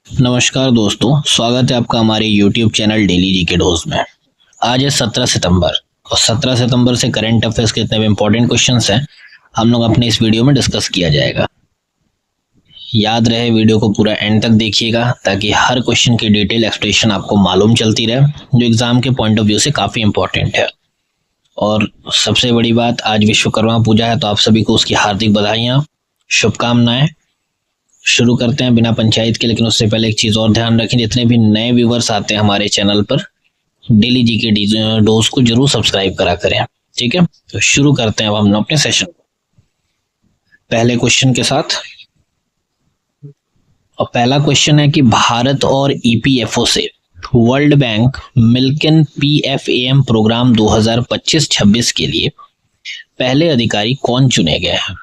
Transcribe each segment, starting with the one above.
नमस्कार दोस्तों, स्वागत है आपका हमारे YouTube channel daily GK dose में। आज है 17 सितंबर और 17 सितंबर से करंट अफेयर्स के इतने इंपॉर्टेंट क्वेश्चंस हैं हम लोग अपने इस वीडियो में डिस्कस किया जाएगा। याद रहे वीडियो को पूरा एंड तक देखिएगा ताकि हर क्वेश्चन की डिटेल एक्सप्लेनेशन आपको मालूम चलती रहे, जो एग्जाम के पॉइंट ऑफ व्यू से काफ़ी इंपॉर्टेंट है। और सबसे बड़ी बात, आज विश्वकर्मा पूजा है तो आप सभी को उसकी हार्दिक बधाइयाँ, शुभकामनाएं। शुरू करते हैं बिना पंचायत के, लेकिन उससे पहले एक चीज़ और ध्यान रखें, जितने भी नए व्यूवर्स आते हैं हमारे चैनल पर, डेली जीके डोज को जरूर सब्सक्राइब करा करें, ठीक है। तो शुरू करते हैं अब हम लोग अपने सेशन पहले क्वेश्चन के साथ। और पहला क्वेश्चन है कि भारत और ईपीएफओ से World Bank Milken PFAM programme 2025-26 के लिए पहले अधिकारी कौन चुने गए हैं।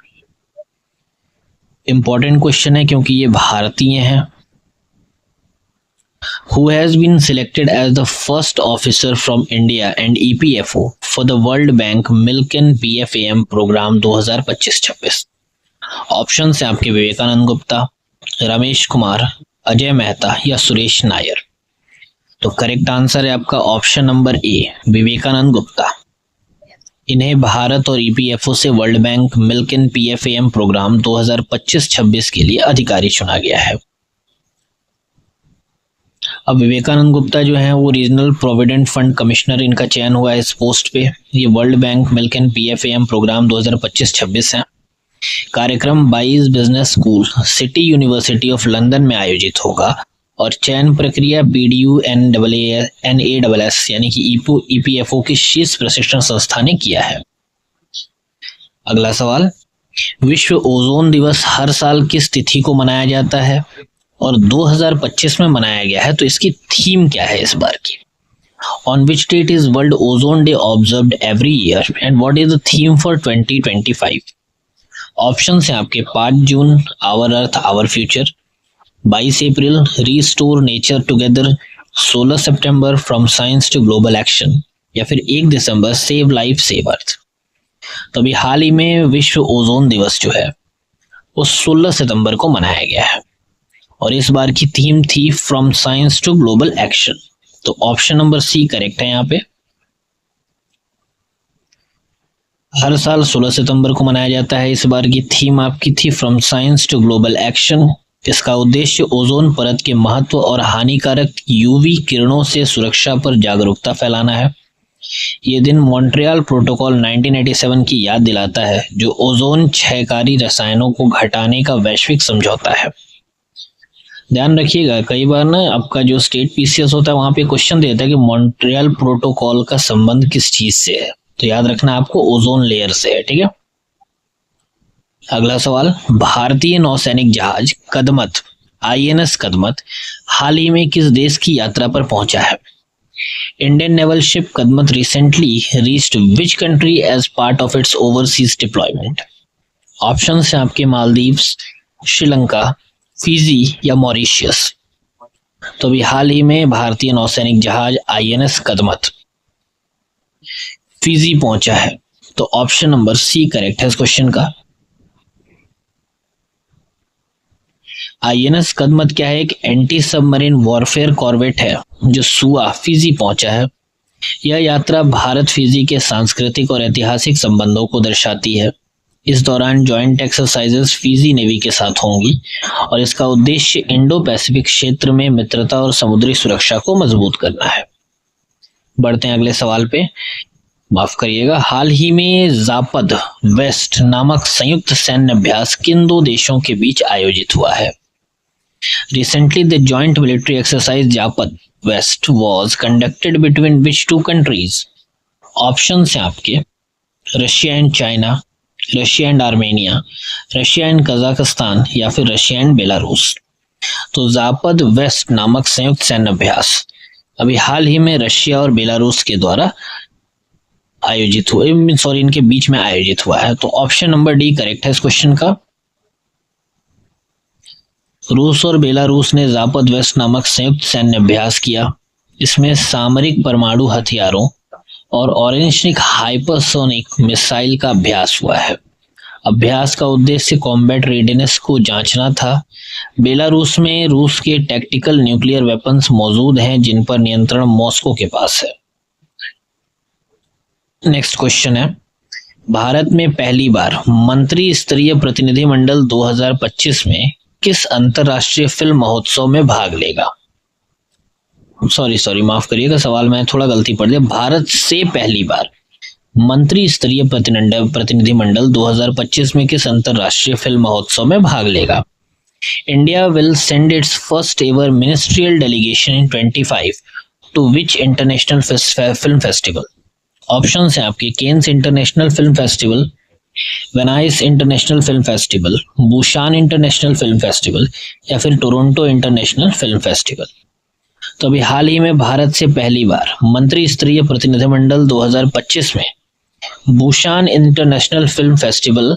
इंपॉर्टेंट क्वेश्चन है क्योंकि ये भारतीय हैं। Who has been selected as the first officer from India and EPFO for the World Bank Milken PFAM program 2025-26? Option है आपके विवेकानंद गुप्ता, रमेश कुमार, अजय मेहता या सुरेश नायर। तो करेक्ट आंसर है आपका option number A, Vivekananda Gupta. इन्हें भारत और ईपीएफओ से World Bank Milken PFAM programme 2025-26 के लिए अधिकारी चुना गया है। अब विवेकानंद गुप्ता जो हैं वो रीजनल प्रोविडेंट फंड कमिश्नर, इनका चयन हुआ है इस पोस्ट पे। ये world Bank Milken PFAM programme 2025-26 है। कार्यक्रम 22 business school city university of London में आयोजित होगा और चयन प्रक्रिया BDUNAAS यानी कि ईपीएफओ की शीर्ष प्रशिक्षण संस्था ने किया है। अगला सवाल, विश्व ओजोन दिवस हर साल किस तिथि को मनाया जाता है और 2025 में मनाया गया है, तो इसकी थीम क्या है इस बार की। On which date is world ozone day observed every year and what is the theme for 2025? Option है आपके 5 जून आवर अर्थ आवर फ्यूचर, 22 अप्रैल रीस्टोर नेचर टुगेदर, 16 सितंबर from science to global action या फिर 1 दिसंबर सेव लाइफ सेव अर्थ। तो अभी हाल ही में विश्व ओजोन दिवस जो है वो 16 सितंबर को मनाया गया है और इस बार की थीम थी from science to global action. तो ऑप्शन नंबर सी करेक्ट है यहाँ पे। हर साल 16 सितंबर को मनाया जाता है। इस बार की थीम आपकी थी from science to global action. इसका उद्देश्य ओजोन परत के महत्व और हानिकारक यूवी किरणों से सुरक्षा पर जागरूकता फैलाना है। ये दिन मॉन्ट्रियल प्रोटोकॉल 1987 की याद दिलाता है, जो ओजोन क्षयकारी रसायनों को घटाने का वैश्विक समझौता है। ध्यान रखिएगा, कई बार ना आपका जो स्टेट पीसीएस होता है वहां पे क्वेश्चन देता है कि मॉन्ट्रियल प्रोटोकॉल का संबंध किस चीज से है, तो याद रखना आपको ओजोन लेयर से है, ठीक है। अगला सवाल, भारतीय नौसैनिक जहाज कदमत INS कदमत हाल ही में किस देश की यात्रा पर पहुंचा है। Indian naval ship Kadmat recently reached which country as part of its overseas deployment. Option है आपके मालदीव्स, श्रीलंका, फिजी या मॉरिशियस। तो अभी हाल ही में भारतीय नौसैनिक जहाज INS कदमत फिजी पहुंचा है। तो ऑप्शन नंबर सी करेक्ट है इस क्वेश्चन का। INS कदमत क्या है, एक एंटी सबमरीन वॉरफेयर कॉर्वेट है जो सुआ फिजी पहुंचा है। यह यात्रा भारत फिजी के सांस्कृतिक और ऐतिहासिक संबंधों को दर्शाती है। इस दौरान जॉइंट एक्सरसाइजेस फिजी नेवी के साथ होंगी और इसका उद्देश्य इंडो पैसिफिक क्षेत्र में मित्रता और समुद्री सुरक्षा को मजबूत करना है। बढ़ते हैं अगले सवाल पे। माफ करिएगा, हाल ही में जापद वेस्ट नामक संयुक्त सैन्य अभ्यास किन दो देशों के बीच आयोजित हुआ है। Recently, the joint military exercise Japad West was conducted between which two countries? Options हैं आपके Russia and China, Russia and Armenia, Russia and Kazakhstan या फिर रशिया एंड बेलारूस। तो जापद वेस्ट नामक संयुक्त सैन्य अभ्यास अभी हाल ही में रशिया और बेलारूस के द्वारा आयोजित हुआ, इनके बीच में आयोजित हुआ है। तो ऑप्शन नंबर डी करेक्ट है इस क्वेश्चन का। रूस और बेलारूस ने जापद वेस्ट नामक संयुक्त सैन्य अभ्यास किया। इसमें सामरिक परमाणु हथियारों और ऑरेंजनिक हाइपरसोनिक मिसाइल का अभ्यास हुआ है। अभ्यास का उद्देश्य कॉम्बैट रेडीनेस को जांचना था। बेलारूस में रूस के टैक्टिकल न्यूक्लियर वेपन्स मौजूद हैं जिन पर नियंत्रण मॉस्को के पास है। नेक्स्ट क्वेश्चन है, भारत में पहली बार मंत्री स्तरीय प्रतिनिधिमंडल 2025 में किस अंतरराष्ट्रीय फिल्म महोत्सव में भाग लेगा? सॉरी माफ करिएगा, सवाल में थोड़ा गलती पड़ गई। भारत से पहली बार मंत्री स्तरीय प्रतिनिधिमंडल 2025 में किस अंतरराष्ट्रीय फिल्म महोत्सव में भाग लेगा? India will send its first ever ministerial delegation in 25 to which international film festival? Option है आपके Cannes international film festival, Venice international film festival, Busan international film festival या फिर टोरंटो इंटरनेशनल फिल्म फेस्टिवल। तो अभी हाल ही में भारत से पहली बार मंत्री स्तरीय प्रतिनिधिमंडल 2025 में Busan international film festival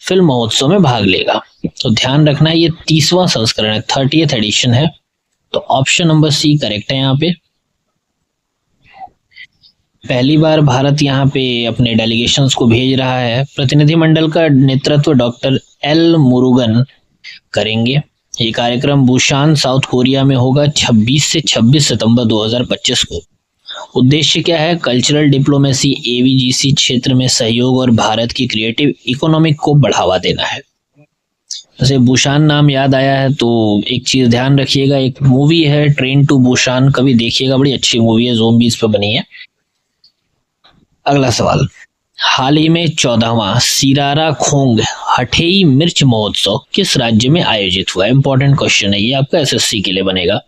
film महोत्सव में भाग लेगा। तो ध्यान रखना ये 30वां संस्करण है, 30th एडिशन है। तो ऑप्शन नंबर सी करेक्ट है। यहाँ पे पहली बार भारत यहाँ पे अपने डेलीगेशंस को भेज रहा है। प्रतिनिधिमंडल का नेतृत्व डॉक्टर एल मुरुगन करेंगे। ये कार्यक्रम बुसान साउथ कोरिया में होगा 26 से 26 सितंबर 2025 को। उद्देश्य क्या है? कल्चरल डिप्लोमेसी, एवीजीसी क्षेत्र में सहयोग और भारत की क्रिएटिव इकोनॉमिक को बढ़ावा देना है। जैसे बुसान नाम याद आया है तो एक चीज ध्यान रखिएगा, एक मूवी है ट्रेन टू बुसान, कभी देखिएगा, बड़ी अच्छी मूवी है, ज़ोंबीज पे बनी है। अगला सवाल, हाल ही में 14वां सिरारा खोंग हठेई मिर्च महोत्सव किस राज्य में आयोजित हुआ? इंपॉर्टेंट क्वेश्चन है ये, आपका एसएससी के लिए बनेगा।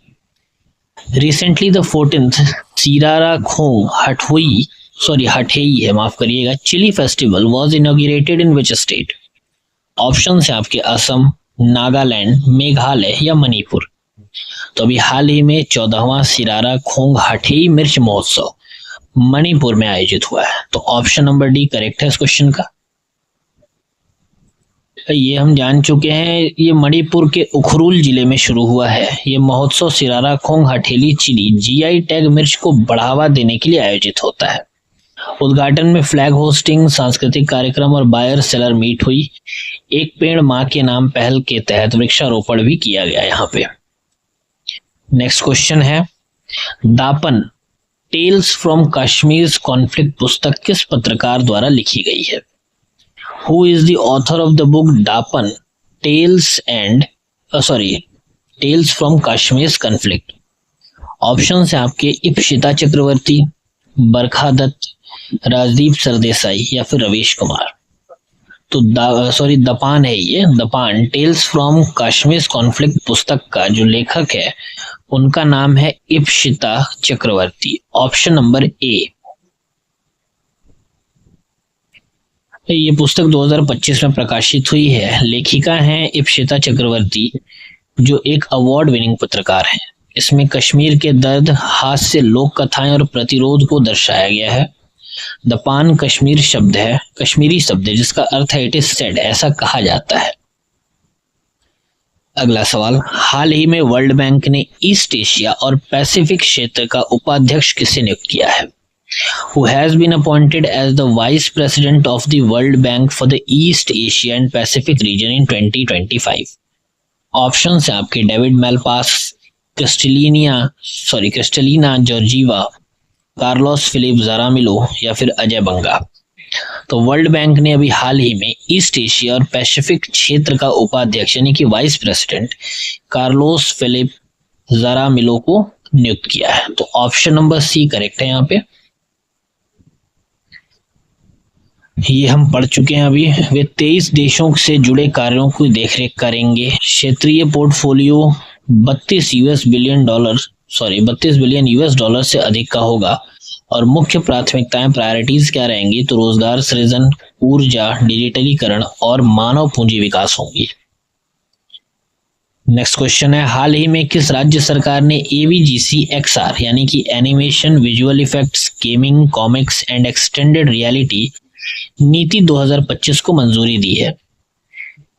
रिसेंटली द 14th सिरारा खोंग हठेई है, माफ करिएगा, chilli festival was inaugurated in which state? Option है आपके असम, नागालैंड, मेघालय या मणिपुर। तो अभी हाल ही में 14वां सिरारा खोंग हठेई मिर्च महोत्सव मणिपुर में आयोजित हुआ है। तो ऑप्शन नंबर डी करेक्ट है इस क्वेश्चन का। ये हम जान चुके हैं, ये मणिपुर के उखरुल जिले में शुरू हुआ है। ये महोत्सव सिरारा खोंग हठेली चिली जीआई टैग मिर्च को बढ़ावा देने के लिए आयोजित होता है। उद्घाटन में फ्लैग होस्टिंग, सांस्कृतिक कार्यक्रम और बायर सेलर मीट हुई। एक पेड़ मां के नाम पहल के तहत वृक्षारोपण भी किया गया यहाँ पे। नेक्स्ट क्वेश्चन है, Dapaan tales from Kashmir conflict पुस्तक किस पत्रकार द्वारा लिखी गई है? Who is the author of the book Dapaan tales from Kashmir conflict? Option है आपके इप्सिता चक्रवर्ती, बरखा दत्त, राजदीप सरदेसाई या फिर रवीश कुमार। तो दपान है ये, Dapaan tales from Kashmir conflict पुस्तक का जो लेखक है उनका नाम है Ipsita Chakravarty. Option number A. ये पुस्तक 2025 में प्रकाशित हुई है। लेखिका हैं इप्सिता चक्रवर्ती जो एक अवार्ड विनिंग पत्रकार हैं। इसमें कश्मीर के दर्द, हास्य, लोक कथाएं और प्रतिरोध को दर्शाया गया है। दपान कश्मीरी शब्द है जिसका अर्थ है इट इज सेड, ऐसा कहा जाता है। अगला सवाल, हाल ही में वर्ल्ड बैंक ने ईस्ट एशिया और पैसिफिक क्षेत्र का उपाध्यक्ष किसे नियुक्त किया है? Who has been appointed as the Vice President of the World Bank for the East Asia and Pacific region in 2025? Options हैं आपके David Malpass, Kristalina Georgieva, Carlos Felipe Jaramillo या फिर अजय बंगा। तो वर्ल्ड बैंक ने अभी हाल ही में ईस्ट एशिया और Pacific क्षेत्र का उपाध्यक्ष यानी कि वाइस प्रेसिडेंट कार्लोस फिलिप ज़ारामिलो को नियुक्त किया है। तो ऑप्शन नंबर सी करेक्ट है यहाँ पे। ये हम पढ़ चुके हैं अभी। वे 23 देशों से जुड़े कार्यों की देखरेख करेंगे। क्षेत्रीय पोर्टफोलियो 32 बिलियन यूएस डॉलर से अधिक का होगा और मुख्य प्राथमिकताएं प्रायोरिटीज क्या रहेंगी? तो रोजगार सृजन, ऊर्जा, डिजिटलीकरण और मानव पूंजी विकास होंगी। नेक्स्ट क्वेश्चन है, हाल ही में किस राज्य सरकार ने एवीजीसी एक्सआर यानी कि animation, visual effects, gaming, comics and extended reality नीति 2025 को मंजूरी दी है?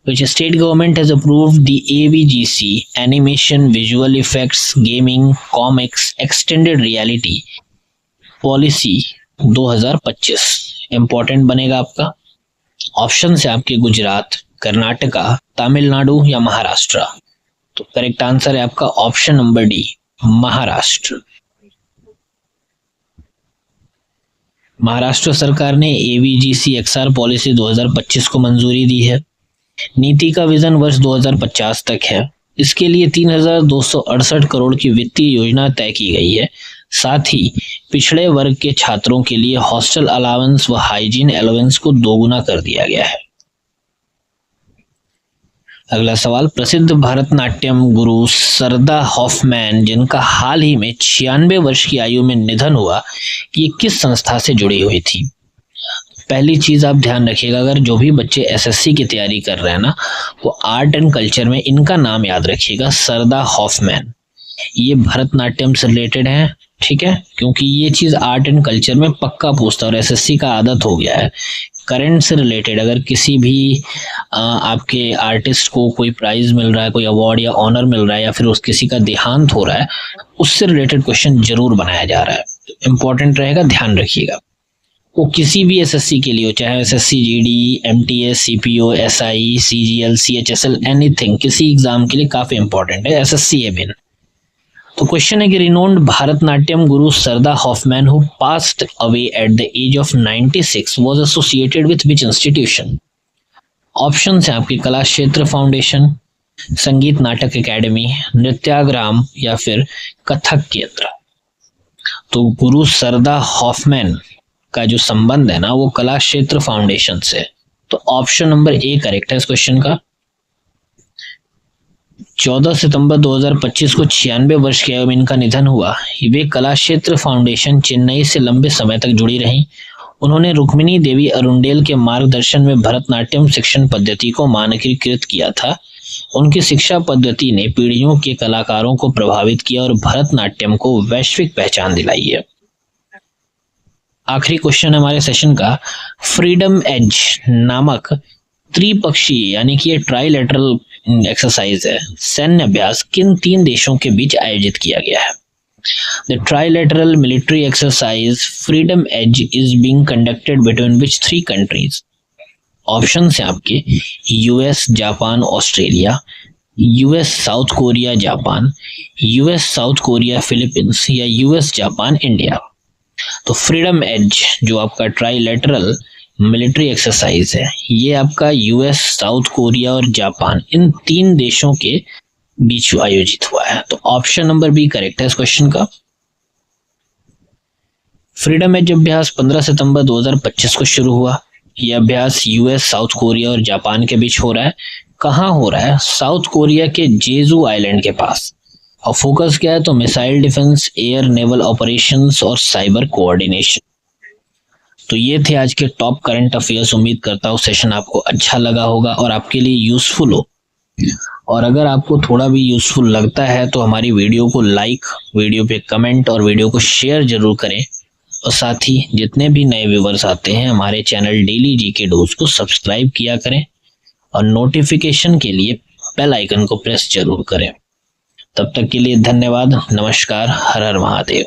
Which state government has approved the AVGC Animation, Visual Effects, Gaming, Comics, Extended Reality Policy 2025? Important बनेगा आपका। ऑप्शन है आपके गुजरात, कर्नाटका, तमिलनाडु या महाराष्ट्र। तो करेक्ट आंसर है आपका option number D, Maharashtra. Maharashtra सरकार ने AVGC-XR पॉलिसी 2025 को मंजूरी दी है। नीति का विजन वर्ष 2050 तक है। इसके लिए 3,268 करोड़ की वित्तीय योजना तय की गई है। साथ ही पिछड़े वर्ग के छात्रों के लिए हॉस्टल अलाउंस व हाइजीन अलाउंस को दोगुना कर दिया गया है। अगला सवाल, प्रसिद्ध भरतनाट्यम गुरु सरदा हॉफमैन, जिनका हाल ही में 96 वर्ष की आयु में निधन हुआ, ये किस संस्था से जुड़ी हुई थी? पहली चीज आप ध्यान रखिएगा, अगर जो भी बच्चे SSC की तैयारी कर रहे हैं ना, वो आर्ट एंड कल्चर में इनका नाम याद रखिएगा, सरदा हॉफमैन। ये भरतनाट्यम से रिलेटेड है, ठीक है, क्योंकि ये चीज आर्ट एंड कल्चर में पक्का पूछता है और SSC का आदत हो गया है। करंट से रिलेटेड अगर किसी भी आपके आर्टिस्ट को कोई प्राइज मिल रहा है, कोई अवार्ड या ऑनर मिल रहा है, या फिर उस किसी का देहांत हो रहा है, उससे रिलेटेड क्वेश्चन जरूर बनाया जा रहा है। इंपॉर्टेंट रहेगा, ध्यान रखिएगा। वो किसी भी SSC के लिए हो, चाहे SSC GD, MTS, CPO, SI, CGL, CHSL, anything, किसी एग्जाम के लिए काफी इंपॉर्टेंट है, SSC है मेन। तो क्वेश्चन है कि renowned Bharatanatyam guru Sarada Hoffman who passed away at the age of 96 was associated with which institution? Option है आपके कला क्षेत्र फाउंडेशन, संगीत नाटक एकेडमी, नृत्याग्राम या फिर कथक केंद्र। तो गुरु सरदा हॉफमैन का जो संबंध है ना, वो कला क्षेत्र फाउंडेशन से। तो ऑप्शन नंबर ए करेक्ट है इस क्वेश्चन का। 14 सितंबर 2025 को 96 वर्ष की आयु में इनका निधन हुआ। वे कला क्षेत्र फाउंडेशन चेन्नई से लंबे समय तक जुड़ी रहीं। उन्होंने रुक्मिणी देवी अरुंडेल के मार्गदर्शन में भरतनाट्यम शिक्षण पद्धति को मानकीकृत किया था। उनकी शिक्षा पद्धति ने पीढ़ियों के कलाकारों को प्रभावित किया और भरतनाट्यम को वैश्विक पहचान दिलाई है। आखिरी क्वेश्चन हमारे सेशन का, फ्रीडम एज नामक त्रिपक्षीय यानी कि ये ट्राइलेटरल एक्सरसाइज है, सैन्य अभ्यास किन 3 देशों के बीच आयोजित किया गया है? The trilateral military exercise Freedom Edge is being conducted between which 3 countries? Option है आपके US, Japan, Australia, US, South Korea, Japan, US, South Korea, Philippines या US, जापान, इंडिया। तो फ्रीडम एज जो आपका ट्राइलेटरल मिलिट्री एक्सरसाइज है, ये आपका US, South Korea और जापान, इन 3 देशों के बीच आयोजित हुआ है। तो ऑप्शन नंबर बी करेक्ट है इस क्वेश्चन का। फ्रीडम एज अभ्यास 15 सितंबर 2025 को शुरू हुआ। यह अभ्यास US, साउथ कोरिया और जापान के बीच हो रहा है। कहाँ हो रहा है? साउथ कोरिया के जेजू आइलैंड के पास। और फोकस क्या है? तो missile defence, air naval operations और साइबर कोऑर्डिनेशन। तो ये थे आज के टॉप करंट अफेयर्स। उम्मीद करता हूँ सेशन आपको अच्छा लगा होगा और आपके लिए यूजफुल हो। और अगर आपको थोड़ा भी यूजफुल लगता है तो हमारी वीडियो को लाइक, वीडियो पे कमेंट और वीडियो को शेयर जरूर करें। और साथ ही जितने भी नए व्यूवर्स आते हैं हमारे चैनल डेली जीके डोज को सब्सक्राइब किया करें और नोटिफिकेशन के लिए बेल आइकन को प्रेस जरूर करें। तब तक के लिए धन्यवाद। नमस्कार। हर हर महादेव।